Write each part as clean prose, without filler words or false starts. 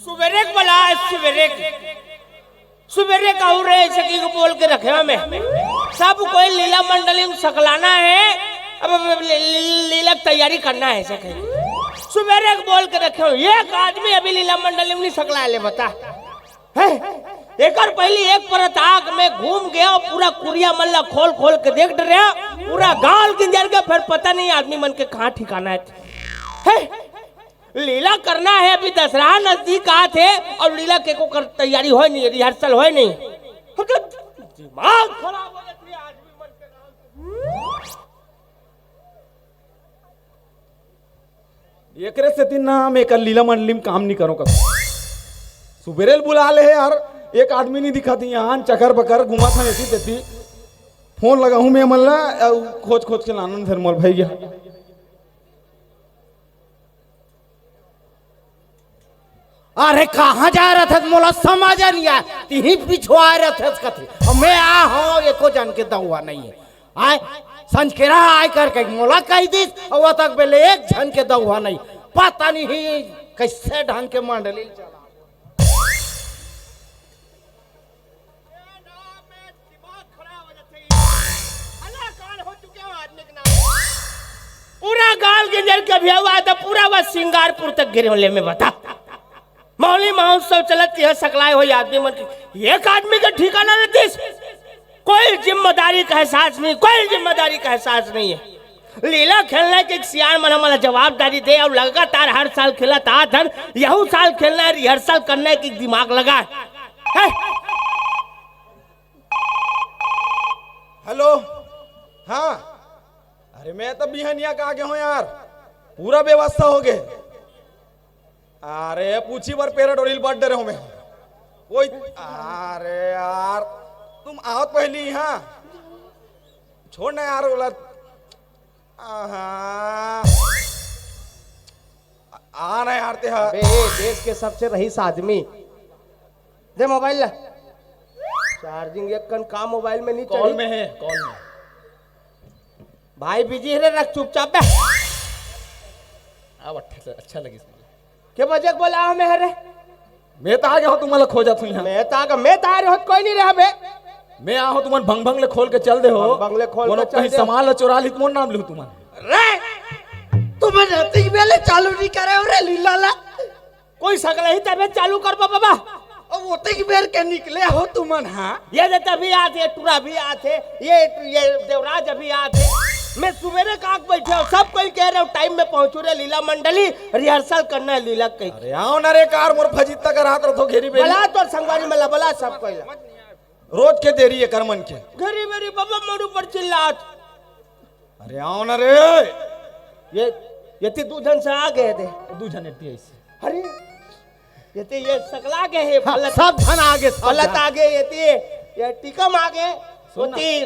सुबेरे बोला सुबेरे कहूँ रहे सकी को बोल के रखे हमें सब कोई लीला मंडली में सकलाना है। अब लीला की तैयारी करना है सके सुबेरे बोल के रखे हो। एक आदमी अभी लीला मंडली में नहीं सकला ले बता है। एक और पहली एक परत आग में घूम गया और पूरा कुरिया मल्ला खोल खोल के देख रहा पूरा गाल गिंजर के फिर पता नहीं आदमी मन के कहाँ ठिकाना है। लीला करना है अभी दशहरा नजदीक आ थे और लीला के को कर तैयारी हो नहीं रिहर्सल हो नहीं दिमाग खराब हो जाती है आदमी मन के। एकरे से दिन ना हम एक लीला मंडली में काम नहीं करो कभी। सुबेरे बुला ले यार एक आदमी नहीं दिखाती यहाँ चकर बकर घुमा था ऐसी तेती फोन लगा हूँ मैं मल्ला खोज खोज के लानन फिर मोल भैया अरे कहाँ जा रहा था मोला समझ नहीं आया तीही पिछवा रहे थे कथी और मैं आ हूँ एको जन के दहुआ नहीं है आए संजकेरा आए करके मोला कह दी और वो तक पहले एक जन के दहुआ नहीं पता नहीं कैसे ढंग के मंडली चला। पूरा गाल गिंजर के भी हुआ था पूरा वह सिंगारपुर तक गिरे में बता मौली महोत्सव चलत है सकलाए हो आदमी मन की एक आदमी का ठिकाना नहीं कोई जिम्मेदारी का एहसास नहीं कोई जिम्मेदारी का एहसास नहीं है। लीला खेलने के सियार मन हमारा जवाबदारी दे और लगातार हर साल खेला था धन यहू साल खेलना है रिहर्सल करने की दिमाग लगा है। हेलो हाँ अरे मैं तो बिहनिया का आगे हूँ यार पूरा व्यवस्था हो गए। अरे पूछी बार पेरा डोरील बर्थडे रहो मैं कोई अरे यार तुम आओ पहली हाँ छोड़ना यार बोला आना यार ते हाँ देश के सबसे रईस आदमी दे मोबाइल चार्जिंग एक कन काम मोबाइल में नहीं कॉल में है कॉल में भाई बिजी है रख चुपचाप अब अच्छा लगी के बजे बोला हमें है रे मैं तो आ गया हूँ तुम्हारा खोजा तू यहाँ मैं तो आ रहा कोई नहीं रहा बे मैं आ हूँ तुम्हारे भंग भंगले खोल के चल दे हो बंगले खोल के कहीं सामान ला चोरा ली तुम नाम लिखो तुम्हारे रे तुम्हें रहती पहले चालू नहीं करे रे लीला ला कोई सकला ही तबे चालू कर बाबा और वो तक बेर के निकले हो तुमन हाँ ये तभी आते टूरा भी आते ये देवराज अभी आते मैं सुबेरे काक बैठे हूँ सब कोई कह रहे हो टाइम में पहुंचू रे लीला मंडली रिहर्सल करना है लीला कहीं अरे आओ ना रे कार मोर फजीता का रात रखो घेरी बेरी बला तो संगवारी में बला सब कोई रोज के देरी है करमन के घेरी मेरी बाबा मोरू पर चिल्लात अरे आओ ना रे ये ती दूधन से आ गए थे दूजन एती ऐसे अरे ये सकला के है सब धन आगे फलत आगे ये टिकम आगे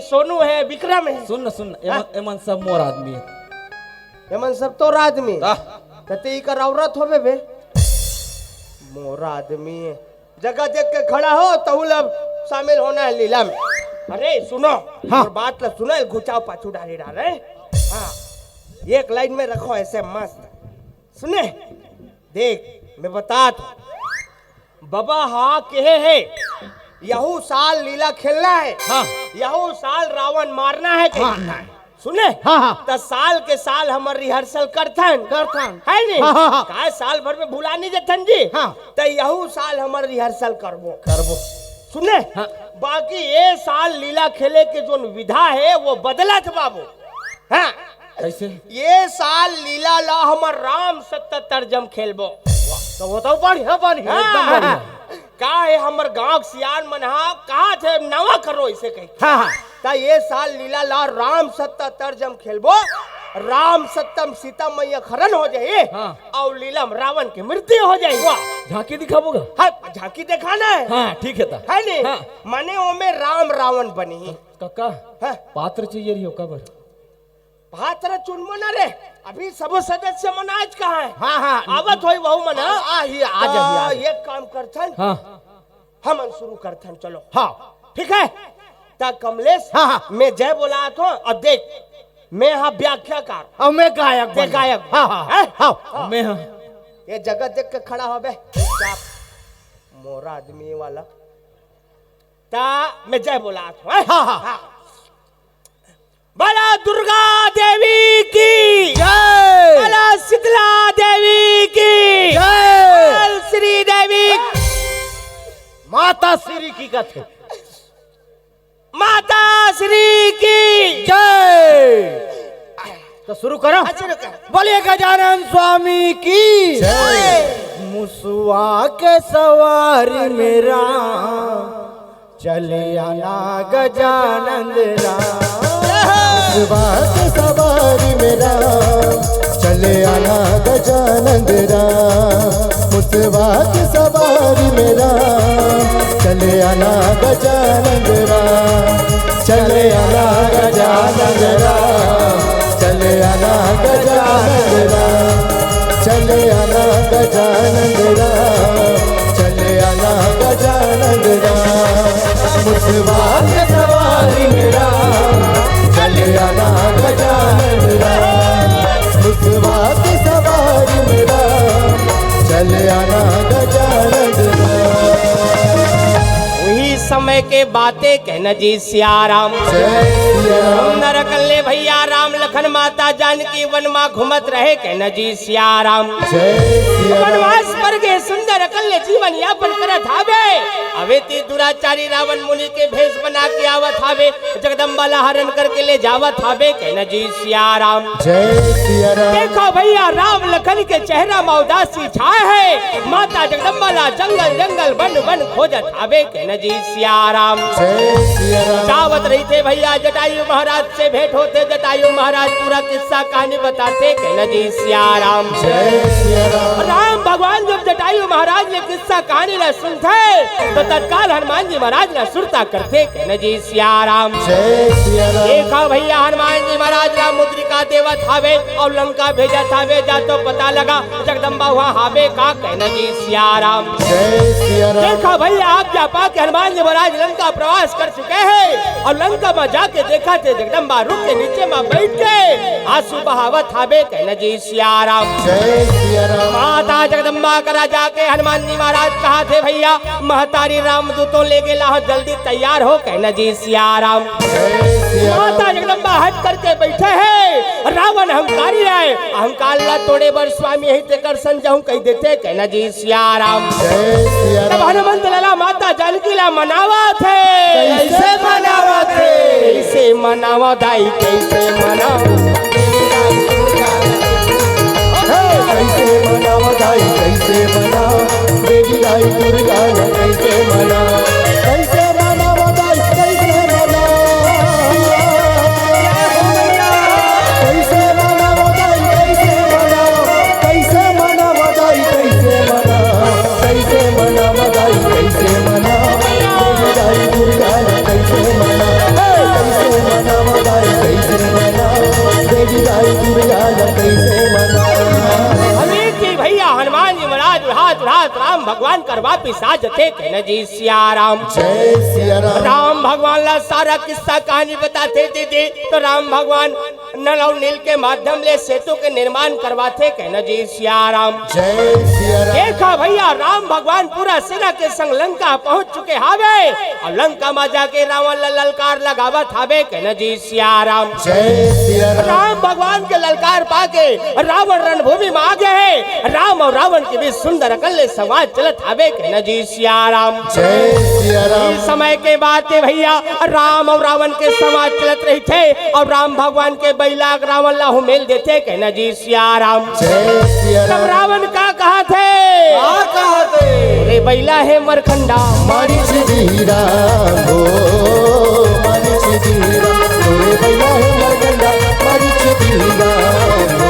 सोनू है विक्रम है सुन एमन सब मोर आदमी है एमन सब तो आदमी कहते कर औरत होबे बे मोर आदमी है जगह देख के खड़ा हो तो अब शामिल होना है लीला में। अरे सुनो हाँ बात ला सुनो घुचाओ पाछू डाली डाल रहे हाँ एक लाइन में रखो ऐसे मस्त सुने देख मैं बता बाबा हाँ कहे है यहू साल लीला खेलना है हाँ यहू साल रावण मारना है सुने हाँ हाँ तो साल के साल हमार रिहर्सल करथन है नहीं हाँ साल भर में भुला नहीं जथन जी हाँ तो यहू साल हमार रिहर्सल करबो सुने हाँ। बाकी ये साल लीला खेले के जो विधा है वो बदला था बाबू हाँ कैसे ये साल लीला ला हमार राम सत्ता तर्जम खेलबो तो वो तो बढ़िया एकदम बढ़िया का है हमर गांव सियान मनहा कहा थे नवा करो इसे कहीं हाँ हाँ ता ये साल लीला ला राम सत्ता तर्जम खेलबो राम सत्तम सीता मैया खरन हो जाए हाँ। और लीलम रावण की मृत्यु हो जाए झांकी दिखाबोगा हाँ झांकी दिखाना है हाँ ठीक है है नहीं हाँ। माने वो में राम रावण बनी काका हाँ? पात्र चाहिए रही हो कबर पात्र चुनमो ना रे अभी सब सदस्य मनाज कहाँ है हाँ हाँ आवत होई बहु मना आ एक काम करथन हाँ हम शुरू करथन चलो हाँ ठीक है ता कमलेश हाँ हाँ मैं जय बोला तो अब देख मैं हाँ व्याख्याकार और मैं गायक गायक हाँ हाँ हाँ मैं हाँ ये जगह देख के खड़ा हो बे चुपचाप मोरा आदमी वाला ता मैं जय बोला हाँ। बोला दुर्गा देवी की जय बोला शीतला देवी की जय बोल श्री देवी माता श्री की कथे माता श्री की जय। तो शुरू करो। बोलिए गजानन स्वामी की जय। मुसवा के सवारी मेरा चले आना गजानन राम। बात सवारी मेरा चले आना गजानन राम। मुसवाक सवारी मेरा चले आना गजानन राम। चले आना गजानन राम। चले आना गजानन राम। चले आना गजानन राम। चले आना गजानन राम। मुसवाक सवारी मेरा चले आना गजानन राम। मुसवाक सवारी मेरा चले आना गजानन राम। वही समय के बातें कहना जी सियाराम सुंदर कल्ले भैया राम लखन माता जानकी वनमा घुमत रहे कहना जी सियाराम वनवास पर के सुंदर कल्ले जीवन यापन करत हावे अवे ती दुराचारी रावण मुनि के भेष बना के आवत हावे जगदम्बा ला हरण करके ले जावत हावे कहना जी सियाराम। देखो भैया राम लखन के चेहरा में उदासी छाए है माता जगदम्बा ला जंगल जंगल वन वन खोजत हावे कहना जी सियाराम। जावत रही थे भैया जटायु महाराज से भेंट होते जटायु महाराज पूरा किस्सा कहानी बताते कहना जी सियाराम। राम भगवान जब जटायु महाराज ने किस्सा कहानी न सुनते तो तत्काल हनुमान जी महाराज न सुनता करते कहना जी सियाराम। देखा भैया हनुमान जी महाराज राम मुद्रिका देवत हावे और लंका भेजा थावे जा तो पता लगा जगदम्बा हुआ हावे का कहना जी सियाराम। देखा भैया आप जा पाके हनुमान जी महाराज लंका प्रवास कर चुके हैं और लंका में जाके देखा थे जगदम्बा रुख के नीचे में बैठ के आंसू बहावत हावे कहना जी सियाराम। माता जगदम्बा करा जाके हनुमान जी महाराज कहा थे भैया महतारी रामदूतों ले गेला हो जल्दी तैयार हो कहना जी सियाराम। माता जगदम्बा हट करके बैठे हैं रावण अहंकारी है अहंकार ला तोड़े बर स्वामी यही ते कर संजहूं कह देते कहना जी सियाराम। तब हनुमंत लाला माता जानकी ला मनावा थे कैसे मनावा थे कैसे मनावा दाई कैसे मना कैसे मना बधाई कैसे मना देवी लाई दुर्गा कैसे मना कैसे मना बधाई कैसे मना कैसे मना बधाई कैसे मना कैसे मना बधाई कैसे मना कैसे मना बधाई कैसे मना देवी लाई दुर्गा कैसे मना कैसे मना बधाई कैसे मना देवी लाई दुर्गा कैसे मना। भैया हनुमान जी महाराज रात रात राम भगवान कर वापिस आ जाते कहना जी सियाराम। जय सिया राम। राम भगवान ला सारा किस्सा कहानी बताते थे तो राम भगवान नल और नील के माध्यम ले सेतु के निर्माण करवाते कहना जी सियाराम। जय सिया राम। देखा भैया राम भगवान पूरा सेना के संग लंका पहुंच चुके हावे और लंका में जाके रावण ला ललकार लगावत हावे कहना जी सियाराम। जय सिया राम। राम भगवान के ललकार पाके रावण रणभूमि में आ गए राम और रावण के बीच सुंदर अकल्ले संवाद चलत हावे कहना जी सियाराम। जय सिया राम। इस समय के बात है भैया राम और रावण के संवाद चलत रही थे और राम भगवान के बैला रावण ला मेल देते कहना जी सियाराम। जय सिया तब राम। रावण का कहा थे रे बैला है मरखंडा मारी धीरा हो मारी धीरा तोरे बैला है मरकंडा मारी धीरा हो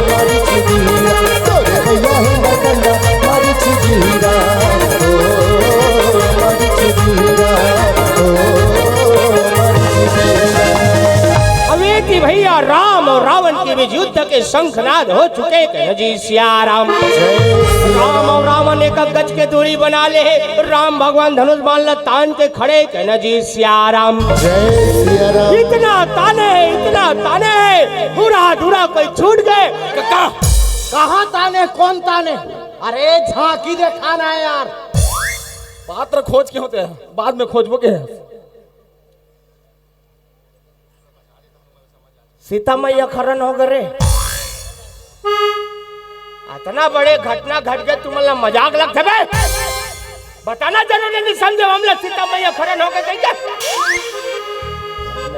मारी धीरा तोरे बैला है मरकंडा मारी धीरा हो मारी धीरा हो मारी धीरा। अवेती भैया राम और रावण के बीच युद्ध के शंखनाद हो चुके कहना जी सियाराम। राम और रावण एक गज के दूरी बना ले राम भगवान धनुष बाण ला तान के खड़े कहना जी सियाराम। जय सिया राम। इतना ताने पूरा अधूरा कोई छूट गए कहाँ ताने कौन ताने अरे झांकी दिखाना है यार पात्र खोज के होते हैं, बाद में खोजबो के है। सीता मैया खरन हो गए। इतना बड़े घटना घट गए, तुम्हारा मजाक लगता है? बताना जरूरी नहीं समझे हमला सीता मैया खरन हो गए क्या?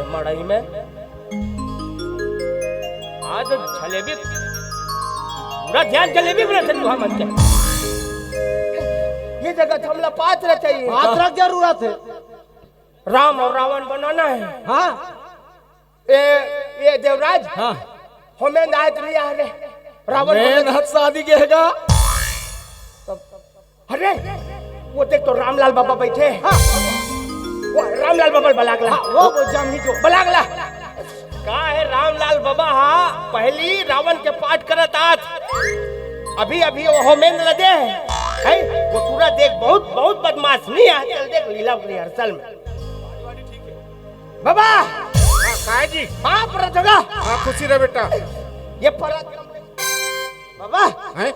मड़ई में आज जलेबी पूरा ध्यान जलेबी में रहते तू मन के। ये जगह हमला पात्र चाहिए, पात्र की जरूरत है। राम और रावण बनाना है। हाँ ये देवराज, हाँ हमें नायक नहीं आ रहे रावण मैं हद शादी के हैगा। अरे वो देख तो रामलाल बाबा बैठे हैं। हाँ। वो रामलाल बाबा बलागला, वो जमी जो बलागला का है रामलाल बाबा। हाँ पहली रावण के पाठ करत आज, अभी अभी वो होमेन लदे है वो पूरा देख, बहुत बहुत बदमाश नहीं है। चल देख लीला रिहर्सल में बाबा। काय जी? हाँ पर जगह हाँ खुशी रहे बेटा। ये परत बाबा हैं?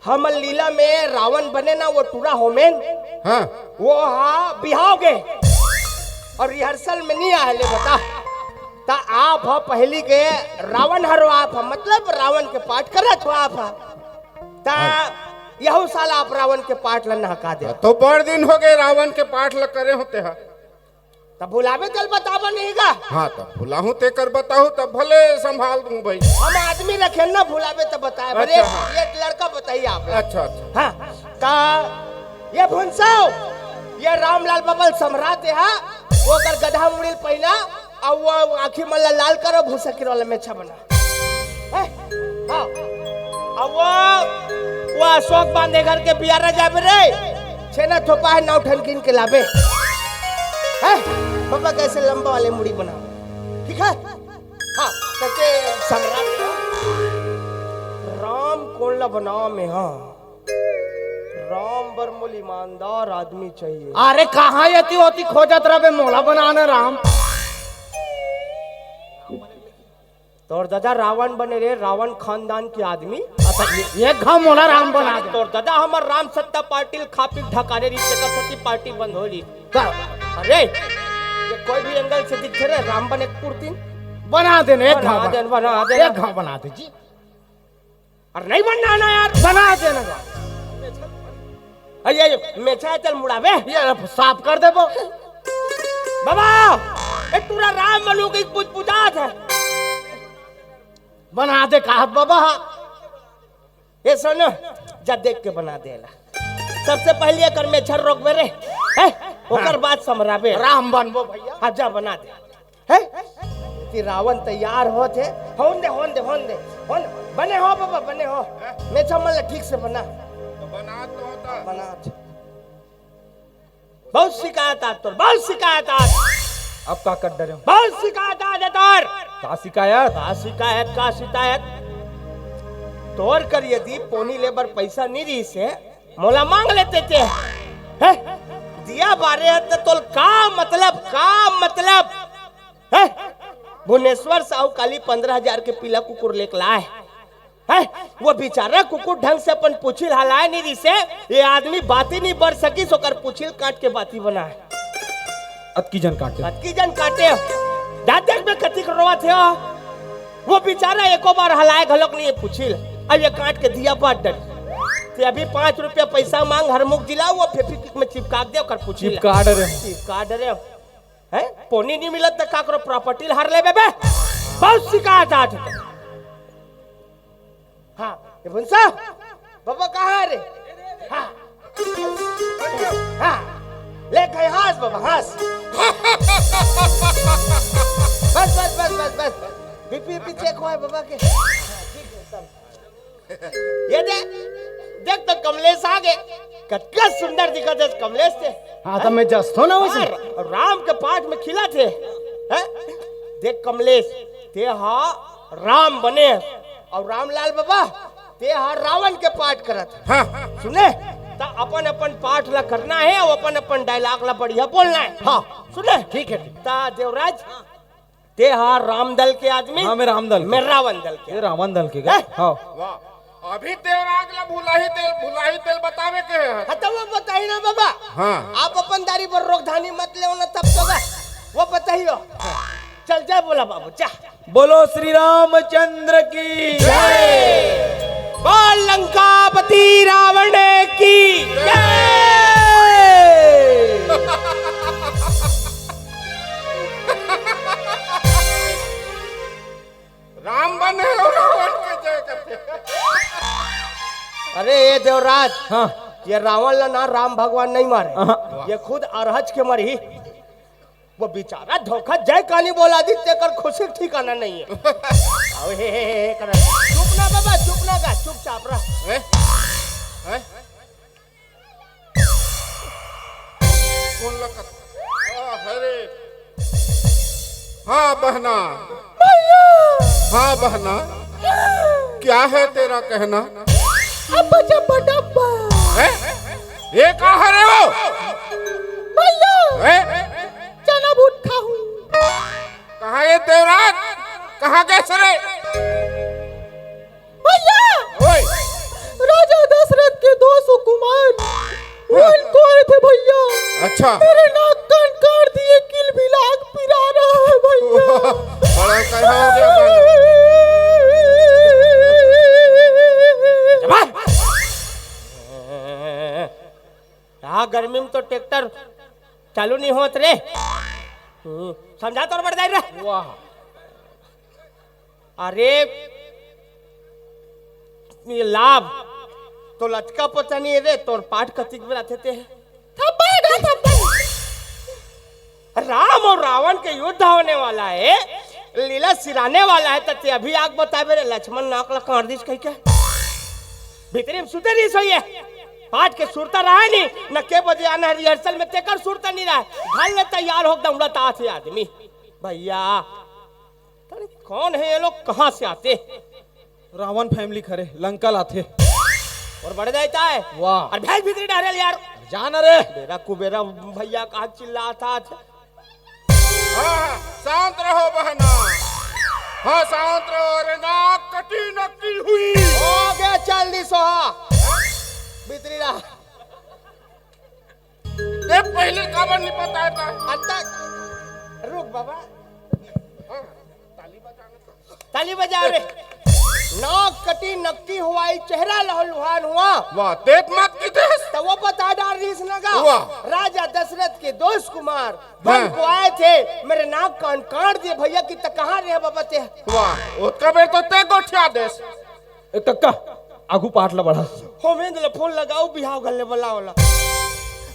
हम लीला में रावण बने ना, वो टूरा होमेन हाँ वो हाँ बिहाव गए और रिहर्सल में नहीं आए ले बता। ता आप हा पहली के रावण हरो आप हा, मतलब रावण के पाठ करत हो आप हा। ता यहू साल आप रावण के पाठ लन हका दे। तो बड़ दिन हो गए रावण के पाठ ल करे होते हैं। तब बुलावे चल बतावा नहीं का। हाँ तब भुलाहू ते कर बताहू तब भले संभाल दूं भाई। हम आदमी रखे ना भुलावे तब बताए। अच्छा, अच्छा, हाँ। ये लड़का बताइए आप। अच्छा अच्छा। हाँ का ये भुनसाओ ये रामलाल बबल सम्राट है। वो कर गधा मुड़िल पहना और वो आँखी मल्ला लाल करो भूसा किरोल में छबना है। हाँ अब वो अशोक बांधे घर के बियारा जाबे रे छेना थोपा है नौ ठनकिन के लाबे है। पापा कैसे लंबा वाले मुड़ी बनाओ, ठीक है? हाँ कैसे सम्राट राम कौन ला बनाओ में। हाँ राम बरमोल ईमानदार आदमी चाहिए। अरे कहाँ यती होती खोजत रहे मोला बनाने राम। तोर दादा रावण बने रे, रावण खानदान के आदमी। ये घा मोला राम बना दे। तोर दादा हमार राम सत्ता पार्टी खापी ढकारे रही सती पार्टी बंद हो रही। अरे ये कोई भी एंगल से दिख रहे राम बने कुर्ती बना देने एक बना घा दे, बना दे। एक घा बना दे जी। और नहीं बनना ना यार, बना देना घा। अरे मेछा चल मुड़ावे ये साफ कर दे वो। बाबा एक पूरा राम बनू की कुछ पूछात है। बना दे कहत बाबा। ये सुनो जा देख के बना देला। सबसे पहले कर में छर रोक मेरे है ओकर बाद समराबे राम बनबो भैया। हाँ जा बना दे है कि रावण तैयार हो थे। होन दे होन दे होन दे होन बने हो बाबा बने हो। मैं चमल ठीक से बना तो बना तो होता। बना दे। बहुत शिकायत आत तोर, बहुत शिकायत आत। अब का कर डरे हो? बहुत शिकायत आत है तोर। का शिकायत? का शिकायत तोर कर यदि पोनी लेबर पैसा नहीं दी से मोला मांग लेते थे है? दिया बारे है तो तोल का मतलब है? भुवनेश्वर साहू काली 15,000 के पीला कुकुर लेके लाए है। वो बेचारा कुकुर ढंग से अपन पुछिल हलाए नहीं दी से ये आदमी बाती नहीं बढ़ सकी सोकर पुछिल काट के बाती बनाए। अतकी जन काटे। अतकी जन काटे दादक में कतिक रोवा थे। वो बेचारा एको बार हलाए घलोक नहीं पुछिल। अब ये काट के दिया बाट डर ते अभी 5 रुपया पैसा मांग हरमुख दिला वो फेफिक में चिपका दे कर पुछिल। चिपका डरे है पोनी नहीं मिलत त काकरो प्रॉपर्टी हर ले बेबे। बहुत शिकायत आत। हाँ ये भुनसा बाबा कहाँ है रे? हाँ हाँ ले गए हास बाबा हास। बस बस बस बस बस बीपी चेक हुआ है बाबा के। ये देख तो कमलेश आ गए। कितना सुंदर दिखा थे कमलेश थे। हाँ तो मैं जस्ट हो ना उसे। राम के पाठ में खिला थे है? देख कमलेश ते हा राम बने और रामलाल बाबा ते हा रावण के पाठ करत। हाँ सुने ता अपन अपन पाठ ला करना है और अपन अपन डायलॉग ला बढ़िया बोलना है। हाँ सुने ठीक है। ता देवराज ते हा राम दल के आदमी। हाँ मैं राम दल के। मैं रावण दल के। ये रावण दल के हैं? हाँ। अभी देवराज ला भुलाही तेल बतावे के है। हाँ तो वो बताइए ना बाबा। हाँ। आप अपन दारी पर रोकधानी मत ले ना तब तो वो बताइयो। चल जा बोला बाबू जा। बोलो श्री रामचंद्र की जय। बोल लंकापति रावण की जय। राम बने और रावण के जय करते। अरे ये देवराज, हाँ ये रावण ला ना राम भगवान नहीं मारे, ये खुद अरहज के मरी। वो बेचारा धोखा जय कहानी बोला आदित्य कर खुशी ठिकाना नहीं है। चुप ना बाबा, चुप ना का, चुपचाप रह। कौन लगा? अरे हाँ बहना, हाँ बहना, क्या है तेरा कहना? अब्बा जब्बा डब्बा ये कहाँ है वो? भैया चना भुट्टा हूँ। कहाँ ये देवराज? कहाँ गए सरे? भैया ओए राजा दशरथ के 2 सुकुमार वो इनको आए थे भैया। अच्छा मेरे नाक कान काट दिए, किल बिलाग पिरा रहा है भैया। बड़ा कहा हो गया हाँ गर्मी में तो ट्रैक्टर चालू नहीं होत रे। समझा तो बढ़ जाए रे। वाह अरे ये लाभ तो लचका पता नहीं रे, तोर पाठ कतिक में रहते थे। राम और रावण के युद्ध होने वाला है, लीला सिराने वाला है। तते अभी आग बताए रे लक्ष्मण नाक ला काट दिस कह के भीतरी में सुते नहीं सोई है। पाठ के सुरता रहा नहीं न के बजे आना है रिहर्सल में तेकर सुरता नहीं रहा। ढल में तैयार हो दौड़ा ता थे आदमी। भैया कौन है ये लोग, कहाँ से आते? रावण फैमिली खरे लंका लाथे और बढ़ जाता है। वाह और भैंस भीतरी डाले यार जान रे मेरा कुबेरा भैया कहा चिल्ला था। हाँ शांत रहो बहना, हाँ शांत रहो। अरे नाक कटी नकली हुई हो गया चल दी सोहा भीतरी रहा। ते पहले खबर नहीं बताया था। अंतक रुक बाबा, हाँ, ताली बजाने ताली बजा रे। नाक कटी नक्की हुआई, चेहरा लहलुहान हुआ। वाह तेज मत की देश। तो वो बता डाल रही लगा। वाह। राजा दशरथ के 2 कुमार हाँ। वन को आए थे, मेरे नाक कान काट दिए भैया की। तो कहाँ रहे बाबा ते? वाह उसका बेर तो ते गोठिया देश। ए कक्का आगू पाठ ला बढ़ा। होमेंद ले फोन लगाओ बिहाव गले बोला होला।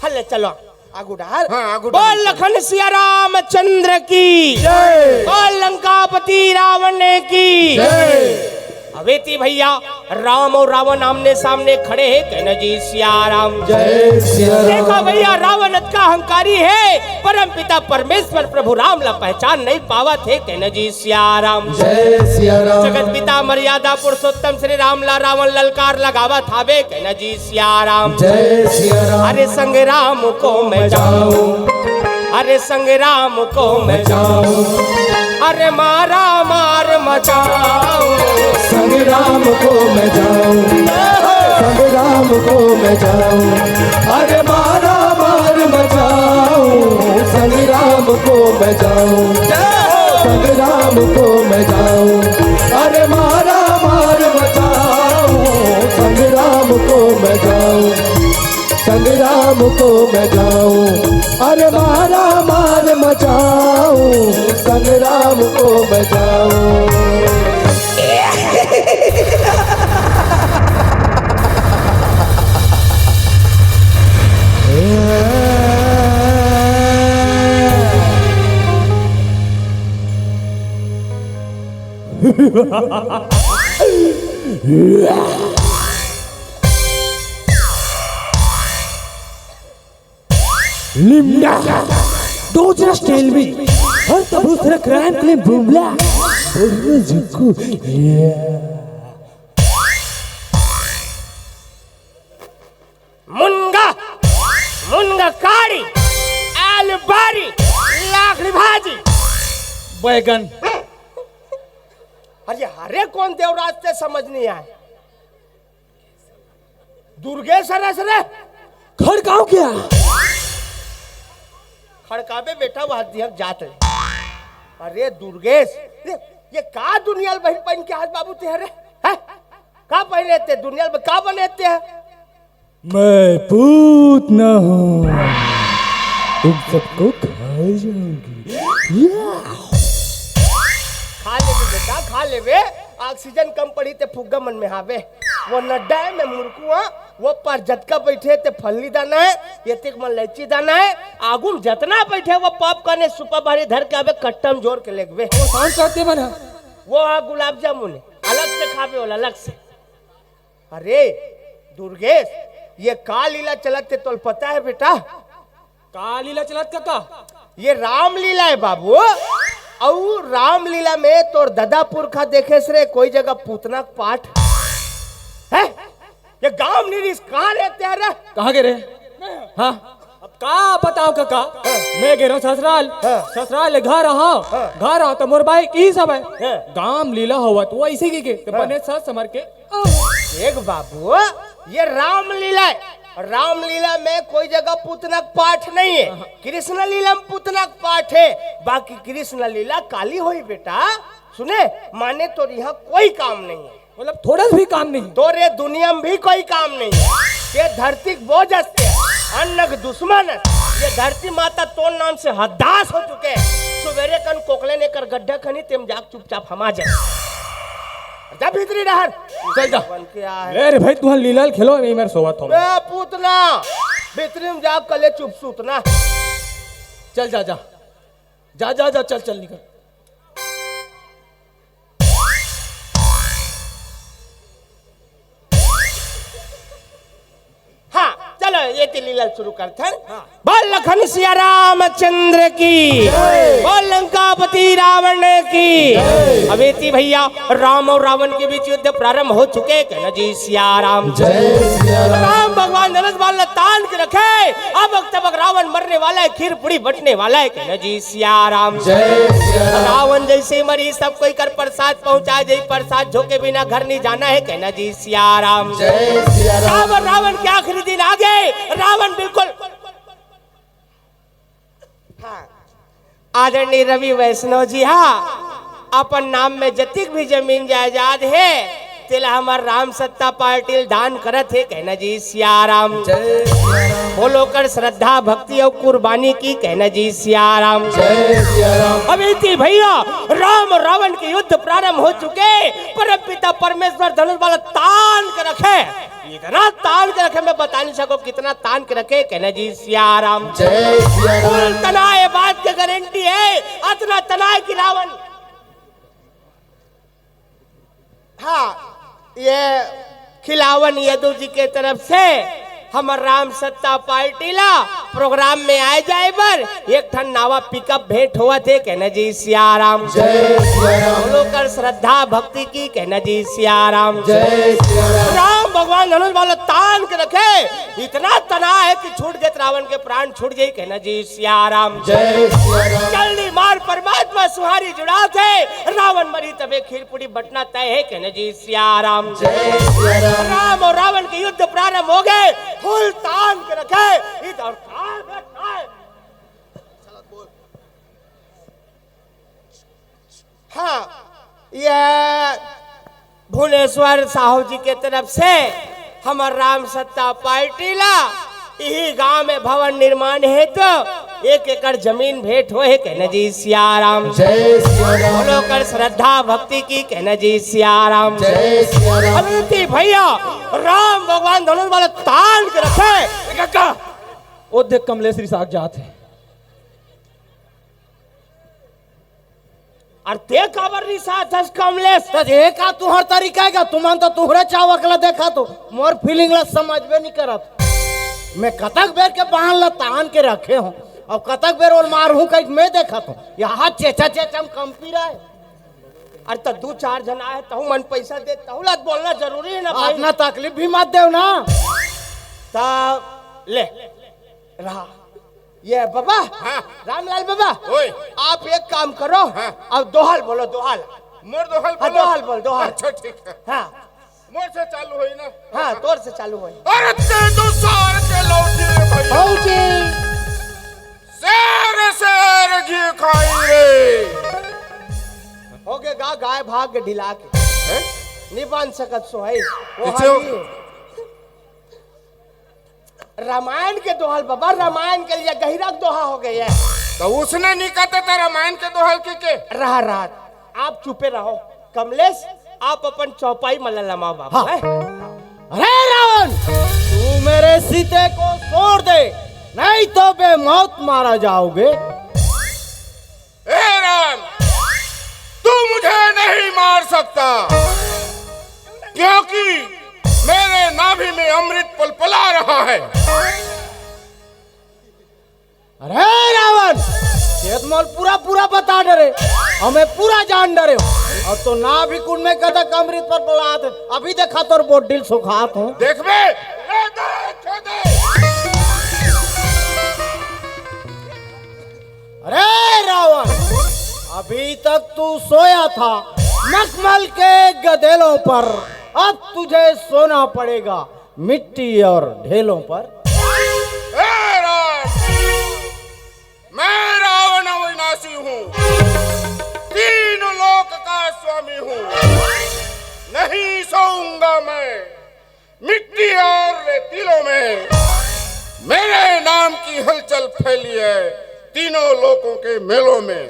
हले चलो आगू डाल। हाँ, आगू डाल। बोल लखन सिया रामचंद्र की जय बोल लंकापति रावण की जय। अवेती भैया राम और रावण आमने सामने खड़े हैं। कहना जी सिया राम जय सिया राम। देखो भैया रावण का अहंकारी है, परम पिता परमेश्वर प्रभु राम ला पहचान नहीं पावा थे। कहना जी सिया राम जय सिया राम। जगत पिता मर्यादा पुरुषोत्तम श्री राम ला रावण ललकार लगावा थावे। कहना जी सिया राम जय सिया राम। अरे संग्राम को मैं जाऊं, अरे संग्राम को मैं जाऊं अरे मारा मार मचाऊं। संग्राम को मैं जाऊं, संग्राम को मैं जाऊं। अरे मारा मार मचाऊं, संग्राम को मैं जाऊं, संग्राम को मैं जाऊं। अरे मारा मार मचाऊं, संग्राम को मैं जाऊं, संग्राम को मैं जाऊं। अरे मारा मार मचाऊं, संग्राम को मैं जाऊं। Limda, don't just tell me. Her tabusra crime claim boomla. मुनगा मुनगा काड़ी आलू बारी लाखड़ी भाजी बैगन। अरे हरे कौन देवराज से समझ नहीं आए। दुर्गेश सरस रे खड़काओ क्या? खड़कावे बेटा वहां दिहक जात है। अरे दुर्गेश ये का दुनिया बहन पहन के आज बाबू तेरे है का पहने थे दुनिया में का बने थे? मैं पूत न हूँ, तुम सबको खा जाऊंगी। खा ले बेटा खा ले वे, ऑक्सीजन कम पड़ी ते फुग्गा मन में हावे। वो नड्डा है मैं मुर्कुआ, वो पर जटका बैठे ते फल्ली दाना है, ये तिक मन लच्ची दाना है, आगुम जतना बैठे वो पॉप करने सुपर भारी धर के आवे कट्टम जोर के लेगवे। वो सांस करते बना, वो गुलाब जामुन है अलग से खावे वाला अलग से। अरे दुर्गेश ये का लीला चलत तो पता है बेटा? का लीला चलत का? ये रामलीला है बाबू। और रामलीला में तोर दादा पुरखा देखे से कोई जगह पूतना पाठ है। ये गांव निरिस कहाँ रहते हैं रे? कहाँ गे रे? हाँ अब का बताओ काका, मैं गे रहा ससुराल, ससुराल घर रहा तो मोर भाई की सब है गांव लीला हुआ तो ऐसे की के बने सस समर के। देख बाबू ये रामलीला है, रामलीला में कोई जगह पूतनक पाठ नहीं है, कृष्ण लीला में पूतनक पाठ है। बाकी कृष्ण लीला काली हुई बेटा सुने माने तो यहाँ कोई काम नहीं है, मतलब थोड़ा भी काम नहीं तो रे दुनिया में भी कोई काम नहीं है। ये धरती बोझ हस्ते अन्नक दुश्मन है, ये धरती माता तो नाम से हदास हो चुके हैं। सवेरे कन कोकले ने कर गड्ढा खनी तेम जाग चुपचाप हमा जाए जा भीतरी डहर चल जा। बन के आ है। अरे भाई तुम लीला खेलो नहीं मेरे सोवा थो बे पूतना भीतरी में जाग कले चुप सूतना। चल जा जा जा जा जा चल चल निकल। हाँ चलो ये लीला शुरू करते हैं। बोल लखन सिया रामचंद्र की, बोल लंकापति रावण की। अबेती भैया राम और रावण के बीच युद्ध प्रारंभ हो चुके, कहना जी सिया राम। राम भगवान धनुष बाण तान के रखे, अब तब रावण मरने वाला है, खीर पूरी बटने वाला है, कहना जी सिया राम। रावण जैसे मरी सब कोई कर प्रसाद पहुंचा दे, प्रसाद झोंके बिना घर नहीं जाना है, कहना जी सिया राम। रावण के आखिरी दिन आ गए, रावण बिल्कुल आदरणीय रवि वैष्णव जी हाँ अपन नाम में जतिक भी जमीन जायदाद है तिला हमार राम सत्ता पाटिल दान करत है, कहना जी सिया राम। बोलो कर श्रद्धा भक्ति और कुर्बानी की, कहना जी सिया राम। अबेती भैया राम और रावण के युद्ध प्रारंभ हो चुके, परम पिता परमेश्वर धनुष बाण तान के रखे, इतना तान के रखे मैं बता नहीं सको कितना तान के रखे, कहना जी सिया राम। फुल तनाए बात की गारंटी है, इतना तनाए कि रावण हाँ ये खिलावन यदु जी के तरफ से हमार राम सत्ता पार्टी ला प्रोग्राम में आए जाए पर एक ठन नावा पिकअप भेंट हुआ थे, कहना जी सिया राम। बोलो कर श्रद्धा भक्ति की, कहना जी सिया राम। राम भगवान धनुष बाण तान के रखे, इतना तना है कि छूट गए रावण के प्राण छूट गए, कहना जी सिया राम। जल्दी मार परमात्मा सुहारी जुड़ा थे, रावण मरी तबे खीर पूरी बटना तय है, कहना जी सिया राम। राम और रावण के युद्ध प्रारंभ हो गए, फुल तान के रखे, इधर हाँ यह भुवनेश्वर साहू जी के तरफ से हमार राम सत्ता पार्टी ला यही गांव में भवन निर्माण है तो 1 एकड़ जमीन भेंट हो है, कहना जी सिया राम। बोलो कर श्रद्धा भक्ति की, कहना जी सिया राम। अबेती भैया राम भगवान धनुष बाण तान के रखे, काका ओ देख कमलेश्वरी साग जात है। और ते काबर नहीं साथ हस कमलेश तो देखा तू हर तरीका है तुम तो तुहरे चावकला देखा तो मोर फीलिंग ला समझ में नहीं करत। मैं कतक बेर के बाहन ला तान के रखे हूँ और कतक बेर और मार हूँ कहीं मैं देखा तो यहाँ चेचा चेचा कम पी रहा है। अरे तो 2-4 जन आए तो मन पैसा दे तो बोलना जरूरी है ना भाई। अपना तकलीफ भी मत दे ना। तब ले रहा ये बाबा हाँ। रामलाल बाबा ओए आप एक काम करो, अब दोहल बोलो दोहल। मोर दोहल हाँ, दोहल बोल दोहल। अच्छा ठीक है। हाँ मोर से चालू होई ना। हाँ तोर से चालू हो। अरे ते दो सार के लौटी रे भैया। फौजी शेर घी खाई रे। हो गए गाय भाग के ढिला के नहीं बांध सकत सो है वो पीछे हाली। रामायण के दोहल बाबा, रामायण के लिए गहिरा दोहा हो गई है। तो उसने नहीं कहते था रामायण के दोहल के रहा रात आप चुपे रहो। कमलेश आप अपन चौपाई मल्ला लमाओ बाबा। हाँ। अरे रावण, तू मेरे सीते को छोड़ दे, नहीं तो बेमौत मारा जाओगे। ए राम, तू मुझे नहीं मार सकता क्योंकि मेरे नाभि में अमृत पलपला रहा है। अरे रावण, शेतमोल पूरा बता डरे, हमें पूरा जान डरे हो। और तो ना भी कुंड में कदक अमृत पर पलात है। अभी देखा तोर बोडिल सुखात हूँ। देख बे, ए दे। अरे रावण, अभी तक तू सोया था मखमल के गधेलों पर, अब तुझे सोना पड़ेगा मिट्टी और ढेलों पर। ए राम, मैं रावण अविनाशी हूँ, 3 लोक का स्वामी हूँ। नहीं सोऊंगा मैं मिट्टी और रेतीलों में। मेरे नाम की हलचल फैली है 3 लोकों के मेलों में।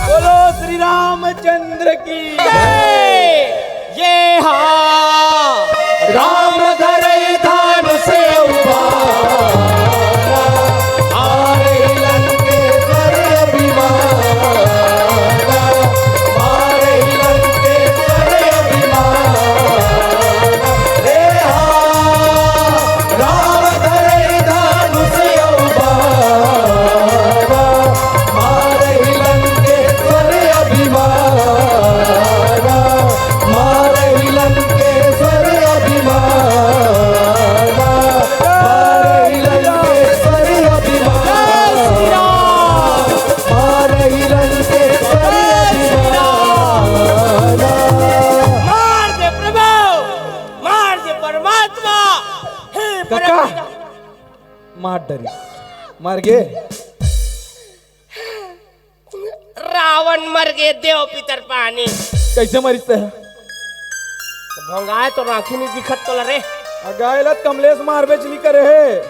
बोलो श्री रामचंद्र की ये हाँ राम धरे धान से उबारा, आरे लंकेश्वर अभिमाना, आरे लंकेश्वर अभिमाना। हे हाँ, राम धरे धान से उबारा, आरे लंकेश्वर अभिमाना, मारे लंकेश्वर अभिमाना, मारे लंकेश्वर अभिमाना, मारे लंकेश्वर अभिमाना। मार दे प्रभु, मार दे परमात्मा। हे काका मार डरी मार गे। रावण मर गए देव पितर पानी। कैसे मरिते है भंगाए तो आंखी नहीं दिखत तो लरे। अगायलत कमलेश मार बेच नहीं करे है।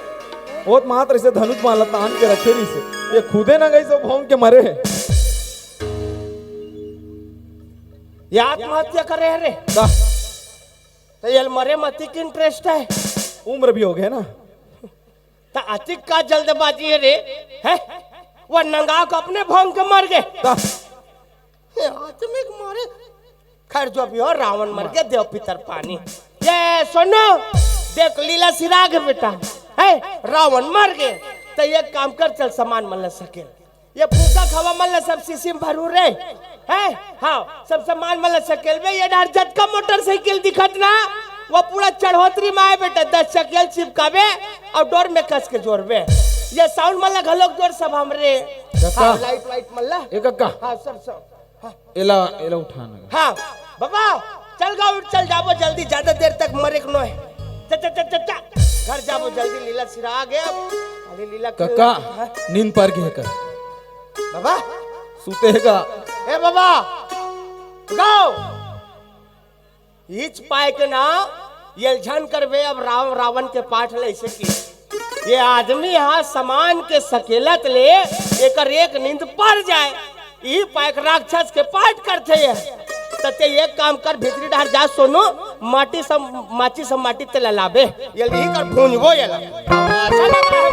बहुत मात्र इसे धनुष माला तान के रखे रही से ये खुदे ना गई सो भौंक के मरे है। ये आत्महत्या करे रे दा, तो ये मरे मती की इंटरेस्ट है। उम्र भी हो गया ना। तो अतिक का जल्दबाजी है रे है। वो नंगा को अपने भौंक के मर गए। दा, आत्मिक मारे खैर जो भी हो रावण मर गया देव पितर पानी। ये सुनो देख लीला सिरा के बेटा है रावण मर गए तो ये काम कर चल सामान मल सके। ये फूका खवा मल सब शीशी में भरू रे है। हाँ सब सामान मल सके बे। ये डार झटका मोटरसाइकिल दिखत ना वो पूरा चढ़ोतरी में आए बेटा 10 चकेल चिपकावे और डोर में कस के जोड़बे। ये साउंड मल्ला घलोक जोर सब हमरे। हाँ, लाइट मल्ला एक अक्का हाँ सब एला एला उठाना। हाँ बाबा चल गाओ चल जाबो जल्दी ज्यादा देर तक मरे को है। घर जाबो जल्दी लीला सिरा आ गया। अरे लीला काका नींद पर के कर बाबा सूते है का। ए बाबा गाओ हिच पाए के ना ये झन करबे। अब रावण के पाठ ले से की ये आदमी यहाँ समान के सकेलत ले एक नींद पड़ जाए ई पाइक राक्षस के पाठ करते हैं। तते एक काम कर भीतरी डार जा सोनो माटी सब माटी ते लाबे ये कर भूंजबो ये अच्छा लग रहा है।